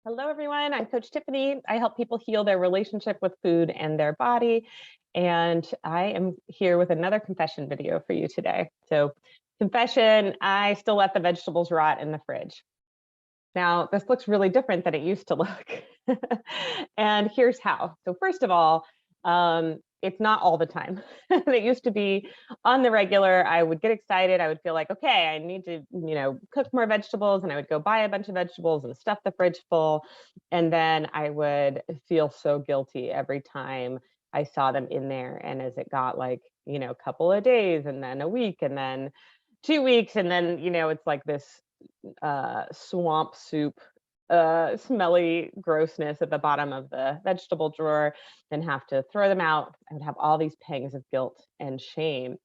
Hello, everyone. I'm Coach Tiffany. I help people heal their relationship with food and their body. And I am here with another confession video for you today. So, confession, I still let the vegetables rot in the fridge. Now, this looks really different than it used to look. And here's how. So, first of all, it's not all the time. It used to be on the regular. I would get excited. I would feel like, okay, I need to, cook more vegetables. And I would go buy a bunch of vegetables and stuff the fridge full. And then I would feel so guilty every time I saw them in there. And as it got like, a couple of days and then a week and then 2 weeks, and then, it's like this swamp soup, smelly grossness at the bottom of the vegetable drawer, then have to throw them out. I would have all these pangs of guilt and shame.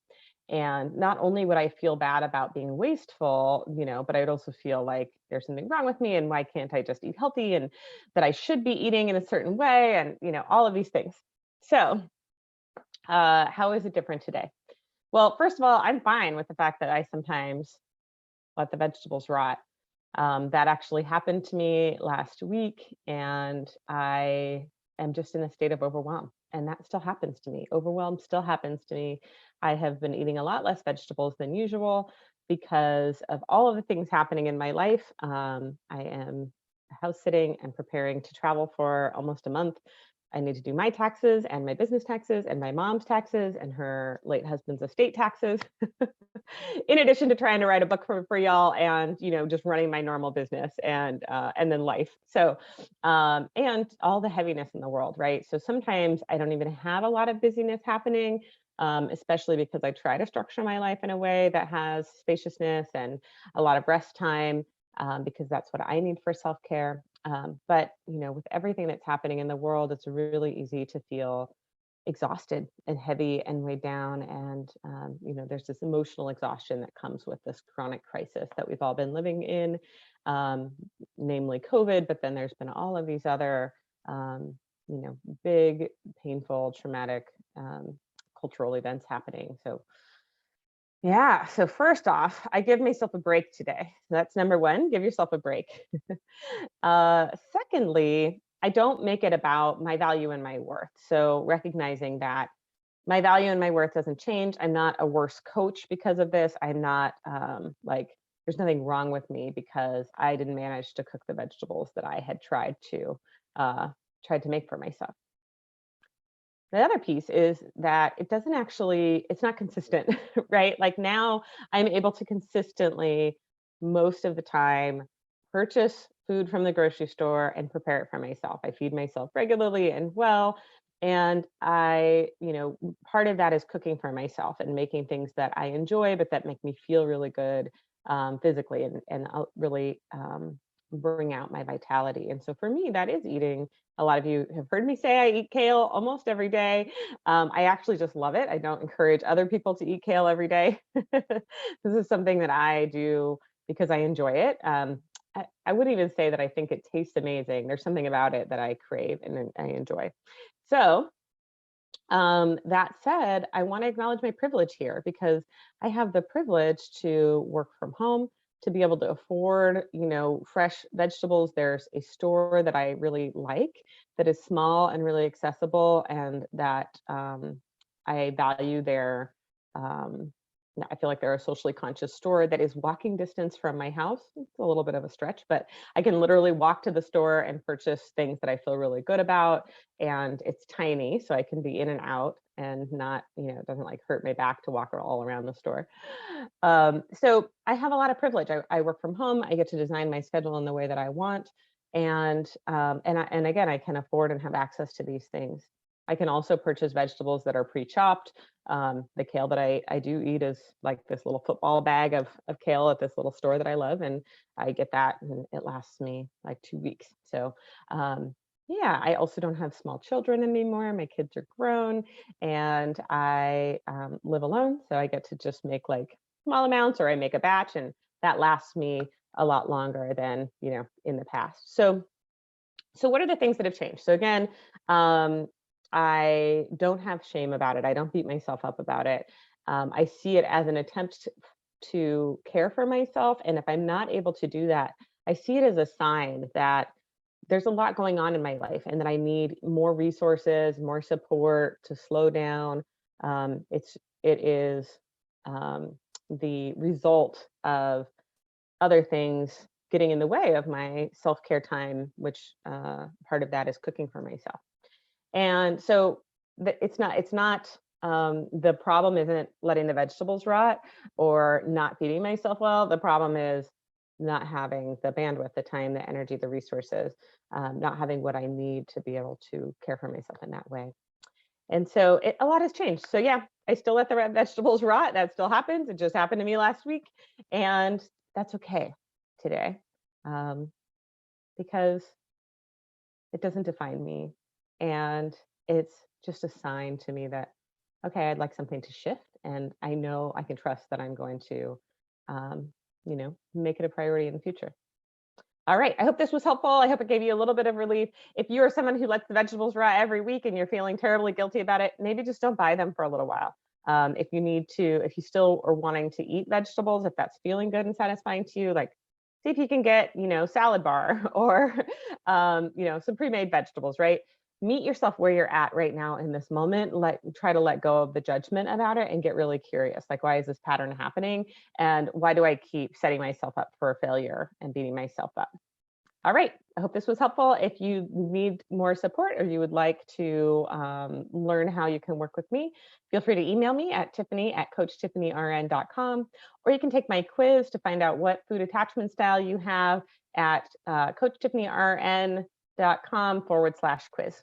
And not only would I feel bad about being wasteful, but I would also feel like there's something wrong with me and why can't I just eat healthy and that I should be eating in a certain way and, all of these things. So, how is it different today? Well, first of all, I'm fine with the fact that I sometimes let the vegetables rot. That actually happened to me last week, and I am just in a state of overwhelm. And that still happens to me. Overwhelm still happens to me. I have been eating a lot less vegetables than usual because of all of the things happening in my life. I am house sitting and preparing to travel for almost a month. I need to do my taxes and my business taxes and my mom's taxes and her late husband's estate taxes. In addition to trying to write a book for y'all and just running my normal business and then life. So and all the heaviness in the world, right? So sometimes I don't even have a lot of busyness happening, especially because I try to structure my life in a way that has spaciousness and a lot of rest time, because that's what I need for self-care. But with everything that's happening in the world, it's really easy to feel exhausted and heavy and weighed down. And, there's this emotional exhaustion that comes with this chronic crisis that we've all been living in, namely COVID. But then there's been all of these other, big, painful, traumatic cultural events happening. So, yeah. So, first off, I give myself a break today. So that's number one, give yourself a break. Secondly, I don't make it about my value and my worth. So recognizing that my value and my worth doesn't change. I'm not a worse coach because of this. I'm not like there's nothing wrong with me because I didn't manage to cook the vegetables that I had uh, tried to make for myself. The other piece is that it's not consistent, right? Like now I'm able to consistently, most of the time, purchase food from the grocery store and prepare it for myself. I feed myself regularly and well. And part of that is cooking for myself and making things that I enjoy, but that make me feel really good physically and really bring out my vitality. And so for me, that is eating. A lot of you have heard me say I eat kale almost every day. I actually just love it. I don't encourage other people to eat kale every day. This is something that I do because I enjoy it. I would even say that I think it tastes amazing. There's something about it that I crave and I enjoy. So, that said, I want to acknowledge my privilege here because I have the privilege to work from home, to be able to afford, fresh vegetables. There's a store that I really like that is small and really accessible, and that I value their. Um, I feel like they're a socially conscious store that is walking distance from my house. It's a little bit of a stretch, but I can literally walk to the store and purchase things that I feel really good about, and it's tiny so I can be in and out and not, it doesn't like hurt my back to walk all around the store. So I have a lot of privilege. I work from home. I get to design my schedule in the way that I want, and again, I can afford and have access to these things. I can also purchase vegetables that are pre-chopped. The kale that I do eat is like this little football bag of kale at this little store that I love, and I get that, and it lasts me like 2 weeks. So yeah, I also don't have small children anymore. My kids are grown, and I live alone, so I get to just make like small amounts, or I make a batch, and that lasts me a lot longer than in the past. So what are the things that have changed? So again, I don't have shame about it. I don't beat myself up about it. I see it as an attempt to care for myself, and if I'm not able to do that, I see it as a sign that there's a lot going on in my life and that I need more resources, more support to slow down. It is the result of other things getting in the way of my self-care time, which part of that is cooking for myself. And so it's not the problem isn't letting the vegetables rot or not feeding myself well. The problem is not having the bandwidth, the time, the energy, the resources, not having what I need to be able to care for myself in that way. And so a lot has changed. So yeah, I still let the red vegetables rot. That still happens. It just happened to me last week, and that's okay today, um, because it doesn't define me, and it's just a sign to me that okay, I'd like something to shift, and I know I can trust that I'm going to, um, make it a priority in the future. All right. I hope this was helpful. I hope it gave you a little bit of relief. If you are someone who lets the vegetables rot every week and you're feeling terribly guilty about it, maybe just don't buy them for a little while. If you still are wanting to eat vegetables, if that's feeling good and satisfying to you, like see if you can get, salad bar or, some pre-made vegetables, right? Meet yourself where you're at right now in this moment. Try to let go of the judgment about it and get really curious. Like, why is this pattern happening? And why do I keep setting myself up for failure and beating myself up? All right. I hope this was helpful. If you need more support or you would like to learn how you can work with me, feel free to email me at tiffany@coachtiffanyrn.com, or you can take my quiz to find out what food attachment style you have at coachtiffanyrn.com/quiz.